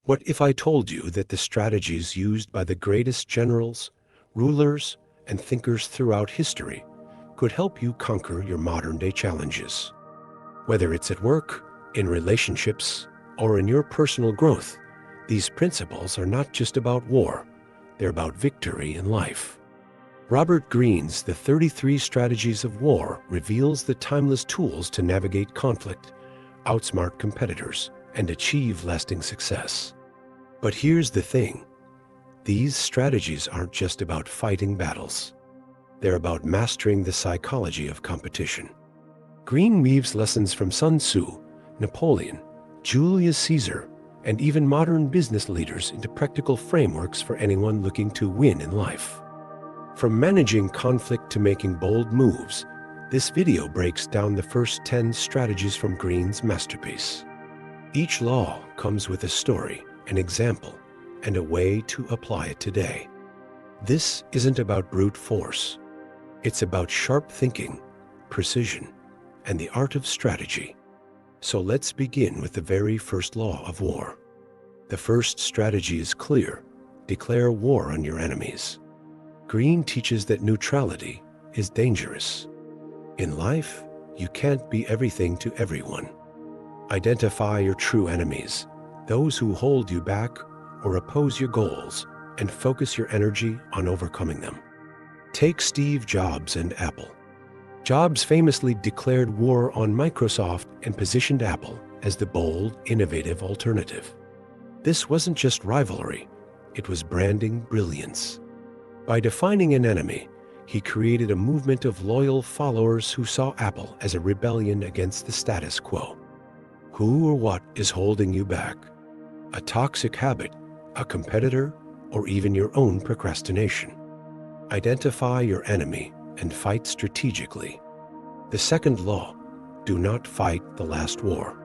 What if I told you that the strategies used by the greatest generals, rulers, and thinkers throughout history could help you conquer your modern-day challenges? Whether it's at work, in relationships, or in your personal growth, these principles are not just about war, they're about victory in life. Robert Greene's The 33 Strategies of War reveals the timeless tools to navigate conflict, outsmart competitors, and achieve lasting success. But here's the thing. These strategies aren't just about fighting battles. They're about mastering the psychology of competition. Greene weaves lessons from Sun Tzu, Napoleon, Julius Caesar, and even modern business leaders into practical frameworks for anyone looking to win in life. From managing conflict to making bold moves, this video breaks down the first 10 strategies from Greene's masterpiece. Each law comes with a story, an example, and a way to apply it today. This isn't about brute force. It's about sharp thinking, precision, and the art of strategy. So let's begin with the very first law of war. The first strategy is clear: declare war on your enemies. Greene teaches that neutrality is dangerous. In life, you can't be everything to everyone. Identify your true enemies, those who hold you back or oppose your goals, and focus your energy on overcoming them. Take Steve Jobs and Apple. Jobs famously declared war on Microsoft and positioned Apple as the bold, innovative alternative. This wasn't just rivalry, it was branding brilliance. By defining an enemy, he created a movement of loyal followers who saw Apple as a rebellion against the status quo. Who or what is holding you back? A toxic habit, a competitor, or even your own procrastination? Identify your enemy and fight strategically. The second law: do not fight the last war.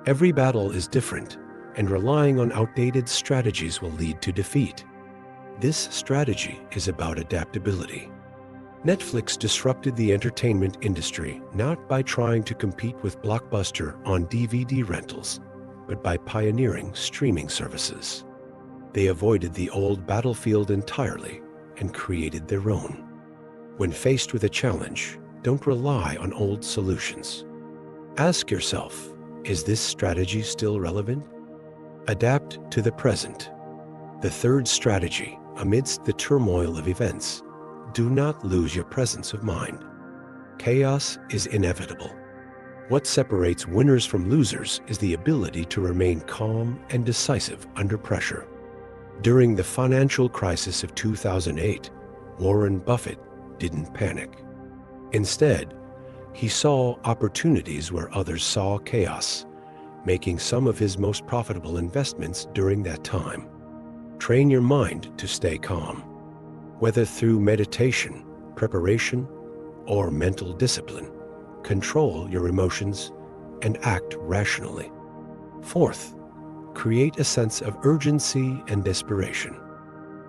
Every battle is different, and relying on outdated strategies will lead to defeat. This strategy is about adaptability. Netflix disrupted the entertainment industry not by trying to compete with Blockbuster on DVD rentals, but by pioneering streaming services. They avoided the old battlefield entirely and created their own. When faced with a challenge, don't rely on old solutions. Ask yourself, is this strategy still relevant? Adapt to the present. The third strategy: amidst the turmoil of events, do not lose your presence of mind. Chaos is inevitable. What separates winners from losers is the ability to remain calm and decisive under pressure. During the financial crisis of 2008, Warren Buffett didn't panic. Instead, he saw opportunities where others saw chaos, making some of his most profitable investments during that time. Train your mind to stay calm. Whether through meditation, preparation, or mental discipline, control your emotions and act rationally. Fourth, create a sense of urgency and desperation.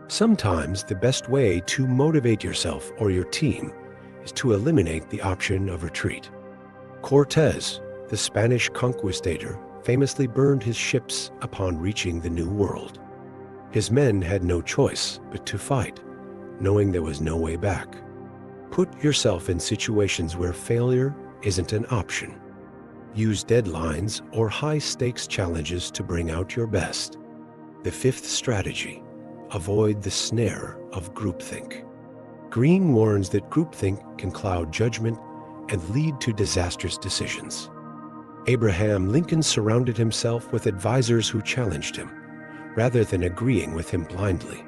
Sometimes the best way to motivate yourself or your team is to eliminate the option of retreat. Cortés, the Spanish conquistador, famously burned his ships upon reaching the New World. His men had no choice but to fight, knowing there was no way back. Put yourself in situations where failure isn't an option. Use deadlines or high-stakes challenges to bring out your best. The fifth strategy: avoid the snare of groupthink. Greene warns that groupthink can cloud judgment and lead to disastrous decisions. Abraham Lincoln surrounded himself with advisors who challenged him, rather than agreeing with him blindly.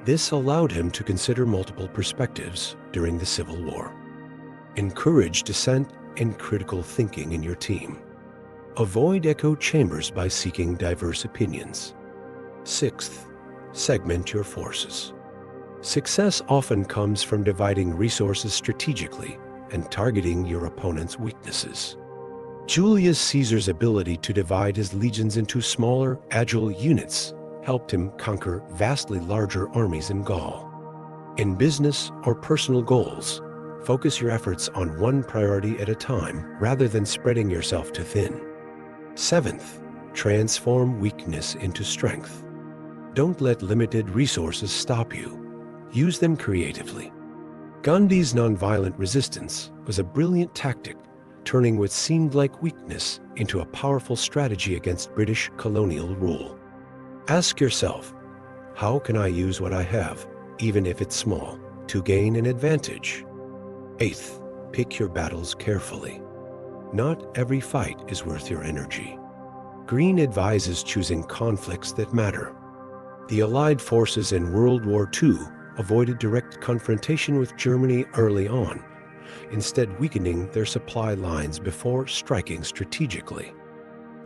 This allowed him to consider multiple perspectives during the Civil War. Encourage dissent and critical thinking in your team. Avoid echo chambers by seeking diverse opinions. Sixth, segment your forces. Success often comes from dividing resources strategically and targeting your opponent's weaknesses. Julius Caesar's ability to divide his legions into smaller, agile units helped him conquer vastly larger armies in Gaul. In business or personal goals, focus your efforts on one priority at a time rather than spreading yourself too thin. Seventh, Transform weakness into strength. Don't let limited resources stop you. Use them creatively. Gandhi's nonviolent resistance was a brilliant tactic, turning what seemed like weakness into a powerful strategy against British colonial rule. Ask yourself, how can I use what I have, even if it's small, to gain an advantage? Eighth, pick your battles carefully. Not every fight is worth your energy. Greene advises choosing conflicts that matter. The Allied forces in World War II avoided direct confrontation with Germany early on, instead weakening their supply lines before striking strategically.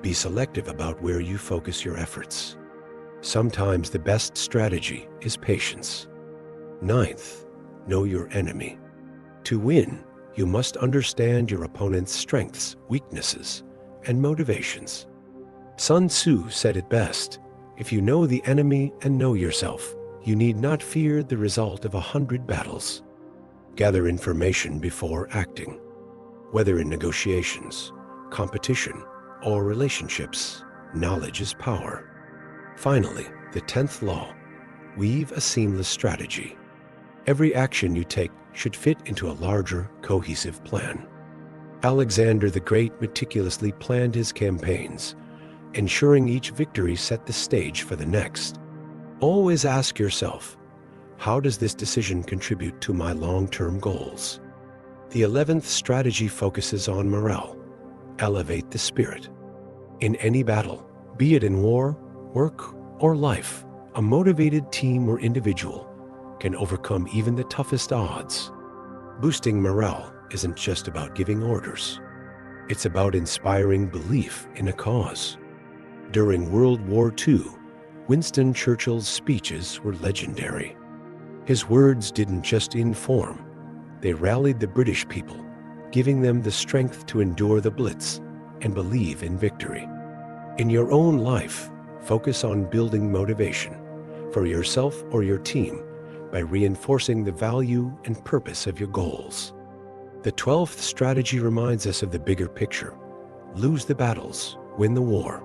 Be selective about where you focus your efforts. Sometimes the best strategy is patience. Ninth, know your enemy. To win, you must understand your opponent's strengths, weaknesses, and motivations. Sun Tzu said it best, if you know the enemy and know yourself, you need not fear the result of 100 battles. Gather information before acting. Whether in negotiations, competition, or relationships, knowledge is power. Finally, the 10th law, weave a seamless strategy. Every action you take should fit into a larger, cohesive plan. Alexander the Great meticulously planned his campaigns, ensuring each victory set the stage for the next. Always ask yourself, how does this decision contribute to my long-term goals? The 11th strategy focuses on morale. Elevate the spirit. In any battle, be it in war, work, or life, a motivated team or individual can overcome even the toughest odds. Boosting morale isn't just about giving orders. It's about inspiring belief in a cause. During World War II, Winston Churchill's speeches were legendary. His words didn't just inform, they rallied the British people, giving them the strength to endure the Blitz and believe in victory. In your own life, focus on building motivation for yourself or your team by reinforcing the value and purpose of your goals. The 12th strategy reminds us of the bigger picture. Lose the battles, win the war.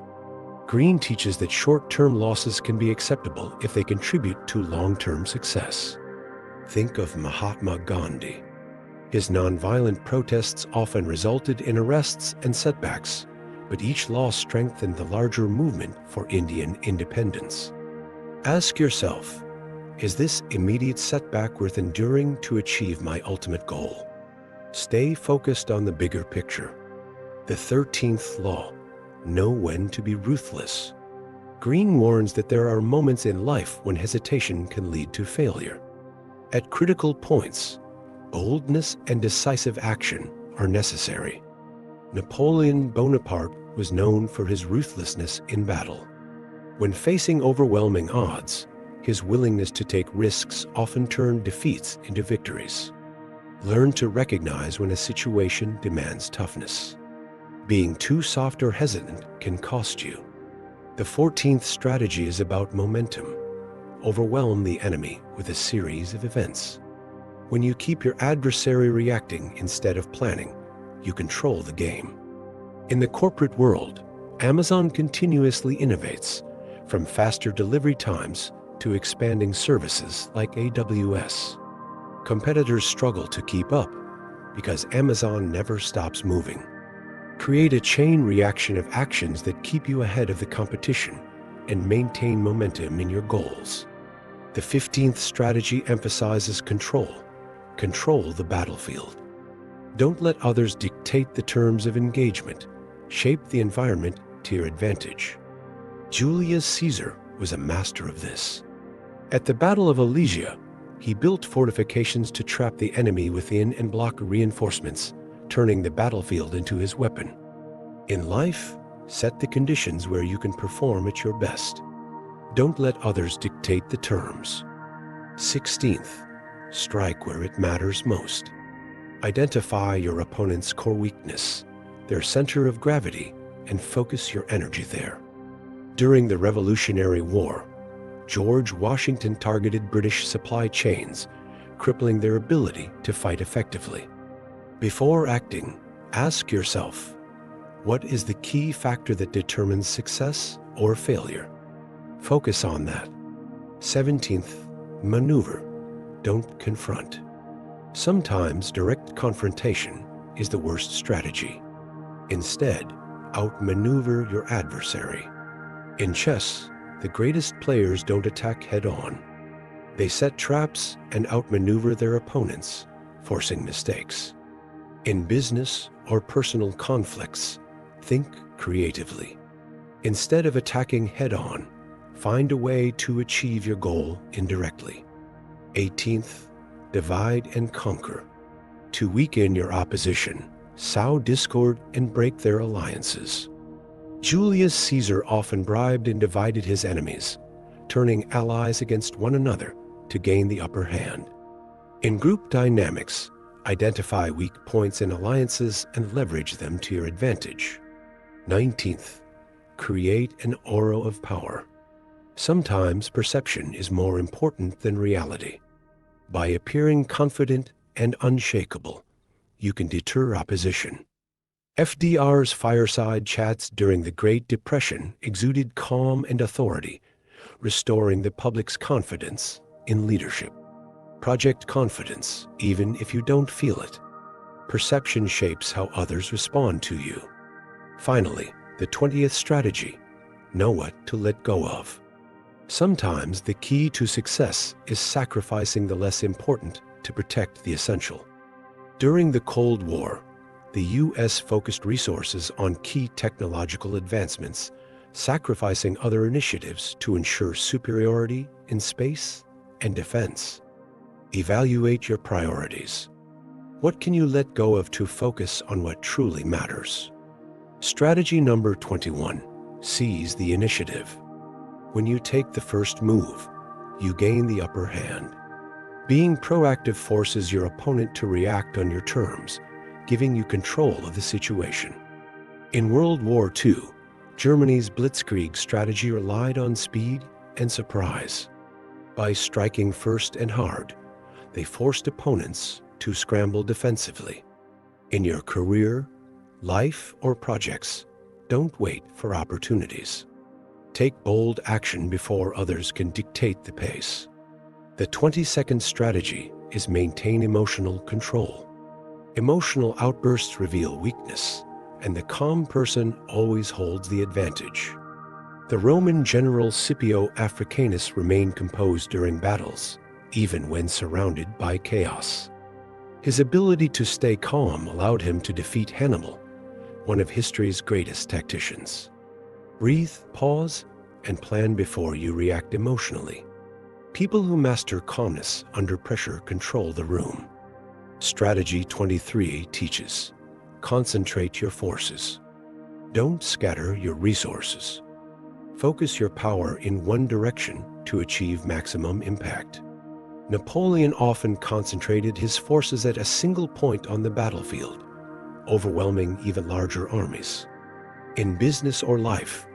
Greene teaches that short-term losses can be acceptable if they contribute to long-term success. Think of Mahatma Gandhi. His nonviolent protests often resulted in arrests and setbacks, but each loss strengthened the larger movement for Indian independence. Ask yourself, is this immediate setback worth enduring to achieve my ultimate goal? Stay focused on the bigger picture. The 13th law, know when to be ruthless. Greene warns that there are moments in life when hesitation can lead to failure. At critical points, boldness and decisive action are necessary. Napoleon Bonaparte was known for his ruthlessness in battle. When facing overwhelming odds, his willingness to take risks often turned defeats into victories. Learn to recognize when a situation demands toughness. Being too soft or hesitant can cost you. The 14th strategy is about momentum. Overwhelm the enemy with a series of events. When you keep your adversary reacting instead of planning, you control the game. In the corporate world, Amazon continuously innovates, from faster delivery times to expanding services like AWS. Competitors struggle to keep up because Amazon never stops moving. Create a chain reaction of actions that keep you ahead of the competition and maintain momentum in your goals. The 15th strategy emphasizes control. Control the battlefield. Don't let others dictate the terms of engagement. Shape the environment to your advantage. Julius Caesar was a master of this. At the Battle of Alesia, he built fortifications to trap the enemy within and block reinforcements, turning the battlefield into his weapon. In life, set the conditions where you can perform at your best. Don't let others dictate the terms. 16th, strike where it matters most. Identify your opponent's core weakness, their center of gravity, and focus your energy there. During the Revolutionary War, George Washington targeted British supply chains, crippling their ability to fight effectively. Before acting, ask yourself, What is the key factor that determines success or failure? Focus on that. 17th, maneuver. Don't confront. Sometimes direct confrontation is the worst strategy. Instead, outmaneuver your adversary. In chess, the greatest players don't attack head-on. They set traps and outmaneuver their opponents, forcing mistakes. In business or personal conflicts, think creatively. Instead of attacking head-on, find a way to achieve your goal indirectly. 18th, divide and conquer. To weaken your opposition, sow discord and break their alliances. Julius Caesar often bribed and divided his enemies, turning allies against one another to gain the upper hand. In group dynamics, identify weak points in alliances and leverage them to your advantage. 19th, create an aura of power. Sometimes perception is more important than reality. By appearing confident and unshakable, you can deter opposition. FDR's fireside chats during the Great Depression exuded calm and authority, restoring the public's confidence in leadership. Project confidence, even if you don't feel it. Perception shapes how others respond to you. Finally, the 20th strategy, know what to let go of. Sometimes the key to success is sacrificing the less important to protect the essential. During the Cold War, the U.S. focused resources on key technological advancements, sacrificing other initiatives to ensure superiority in space and defense. Evaluate your priorities. What can you let go of to focus on what truly matters? Strategy number 21, seize the initiative. When you take the first move, you gain the upper hand. Being proactive forces your opponent to react on your terms, giving you control of the situation. In World War II, Germany's blitzkrieg strategy relied on speed and surprise. By striking first and hard, they forced opponents to scramble defensively. In your career, life, or projects, don't wait for opportunities. Take bold action before others can dictate the pace. The 20-second strategy is maintain emotional control. Emotional outbursts reveal weakness, and the calm person always holds the advantage. The Roman general Scipio Africanus remained composed during battles, even when surrounded by chaos. His ability to stay calm allowed him to defeat Hannibal, one of history's greatest tacticians. Breathe, pause, and plan before you react emotionally. People who master calmness under pressure control the room. Strategy 23 teaches, concentrate your forces. Don't scatter your resources. Focus your power in one direction to achieve maximum impact. Napoleon often concentrated his forces at a single point on the battlefield, overwhelming even larger armies. In business or life,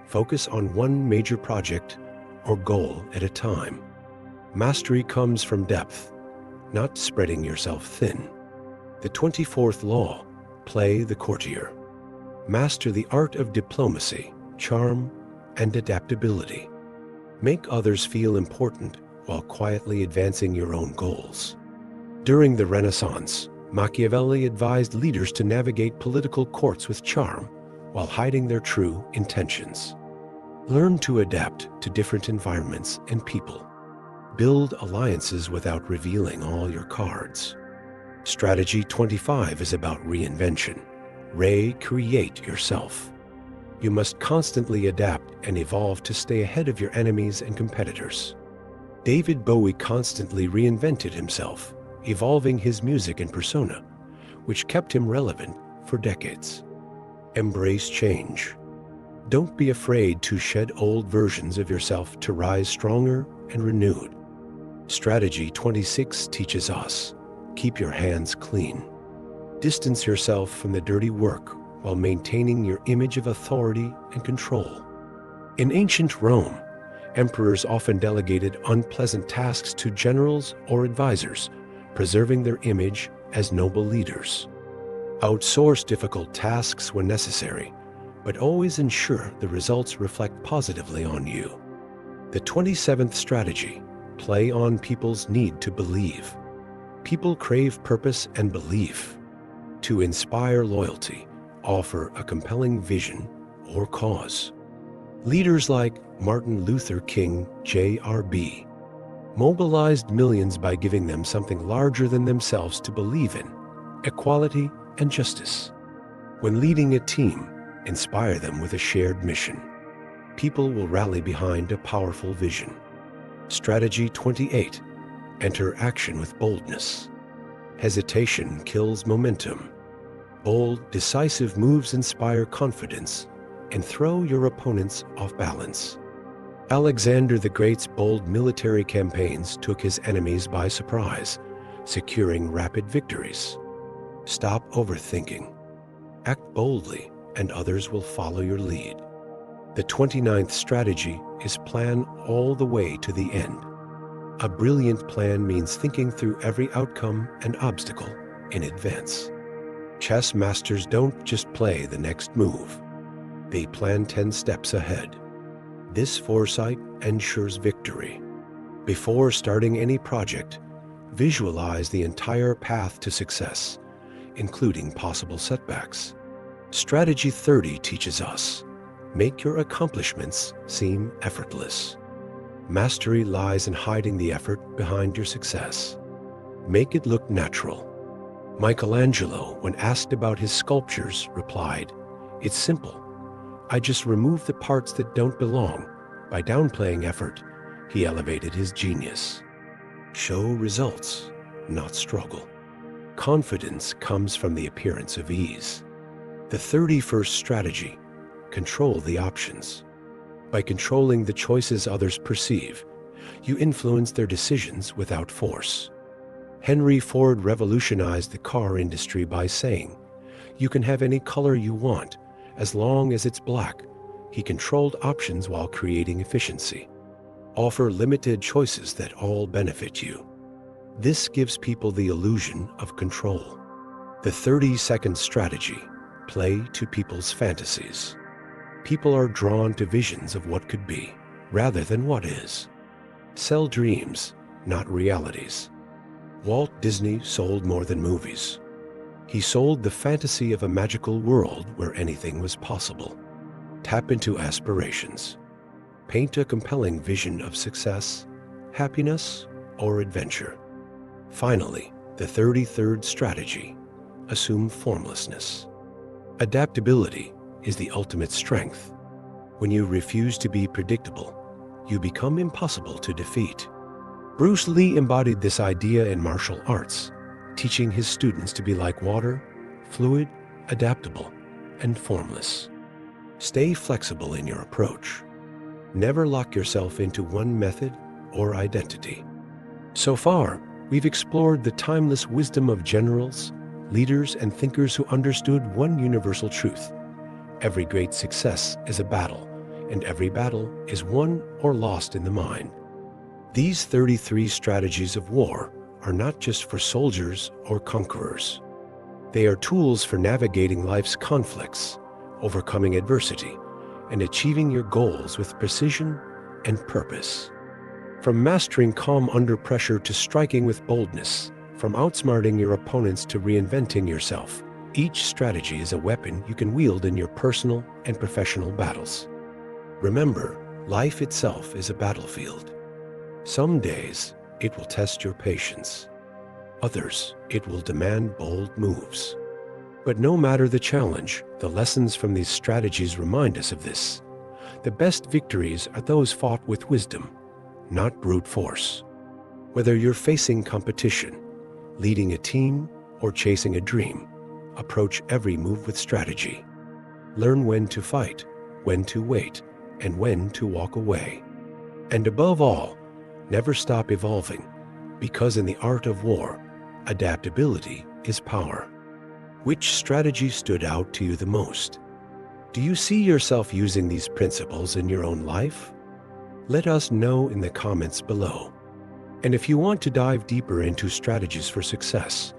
focus on one major project or goal at a time. Mastery comes from depth, not spreading yourself thin. The 24th law, play the courtier. Master the art of diplomacy, charm, and adaptability. Make others feel important while quietly advancing your own goals. During the Renaissance, Machiavelli advised leaders to navigate political courts with charm while hiding their true intentions. Learn to adapt to different environments and people. Build alliances without revealing all your cards. Strategy 25 is about reinvention. Recreate yourself. You must constantly adapt and evolve to stay ahead of your enemies and competitors. David Bowie constantly reinvented himself, evolving his music and persona, which kept him relevant for decades. Embrace change. Don't be afraid to shed old versions of yourself to rise stronger and renewed. Strategy 26 teaches us, keep your hands clean. Distance yourself from the dirty work while maintaining your image of authority and control. In ancient Rome, emperors often delegated unpleasant tasks to generals or advisors, preserving their image as noble leaders. Outsource difficult tasks when necessary, but always ensure the results reflect positively on you. The 27th strategy: play on people's need to believe. People crave purpose and belief. To inspire loyalty, offer a compelling vision or cause. Leaders like Martin Luther King, Jr.B., mobilized millions by giving them something larger than themselves to believe in: equality and justice. When leading a team, inspire them with a shared mission. People will rally behind a powerful vision. Strategy 28: enter action with boldness. Hesitation kills momentum. Bold, decisive moves inspire confidence and throw your opponents off balance. Alexander the Great's bold military campaigns took his enemies by surprise, securing rapid victories. Stop overthinking. Act boldly, and others will follow your lead. The 29th strategy is plan all the way to the end. A brilliant plan means thinking through every outcome and obstacle in advance. Chess masters don't just play the next move. They plan 10 steps ahead. This foresight ensures victory. Before starting any project, visualize the entire path to success, including possible setbacks. Strategy 30 teaches us: make your accomplishments seem effortless. Mastery lies in hiding the effort behind your success. Make it look natural. Michelangelo, when asked about his sculptures, replied, "It's simple. I just remove the parts that don't belong." By downplaying effort, he elevated his genius. Show results, not struggle. Confidence comes from the appearance of ease. The 31st strategy: control the options. By controlling the choices others perceive, you influence their decisions without force. Henry Ford revolutionized the car industry by saying, "You can have any color you want, as long as it's black." He controlled options while creating efficiency. Offer limited choices that all benefit you. This gives people the illusion of control. The 32nd strategy: play to people's fantasies. People are drawn to visions of what could be, rather than what is. Sell dreams, not realities. Walt Disney sold more than movies. He sold the fantasy of a magical world where anything was possible. Tap into aspirations. Paint a compelling vision of success, happiness, or adventure. Finally, the 33rd strategy: assume formlessness. Adaptability is the ultimate strength. When you refuse to be predictable, you become impossible to defeat. Bruce Lee embodied this idea in martial arts, teaching his students to be like water: fluid, adaptable, and formless. Stay flexible in your approach. Never lock yourself into one method or identity. So far, we've explored the timeless wisdom of generals, leaders, and thinkers who understood one universal truth: every great success is a battle, and every battle is won or lost in the mind. These 33 strategies of war are not just for soldiers or conquerors. They are tools for navigating life's conflicts, overcoming adversity, and achieving your goals with precision and purpose. From mastering calm under pressure to striking with boldness, from outsmarting your opponents to reinventing yourself, each strategy is a weapon you can wield in your personal and professional battles. Remember, life itself is a battlefield. Some days, it will test your patience. Others, it will demand bold moves. But no matter the challenge, the lessons from these strategies remind us of this: the best victories are those fought with wisdom, not brute force. Whether you're facing competition, leading a team, or chasing a dream, approach every move with strategy. Learn when to fight, when to wait, and when to walk away. And above all, never stop evolving, because in the art of war, adaptability is power. Which strategy stood out to you the most? Do you see yourself using these principles in your own life? Let us know in the comments below. And if you want to dive deeper into strategies for success,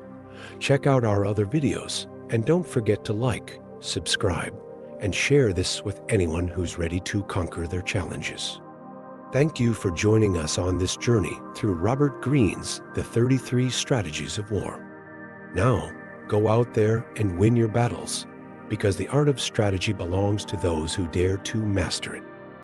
check out our other videos And don't forget to like, subscribe, and share this with anyone who's ready to conquer their challenges. Thank you for joining us on this journey through Robert Greene's The 33 Strategies of War. Now, go out there and win your battles, because the art of strategy belongs to those who dare to master it.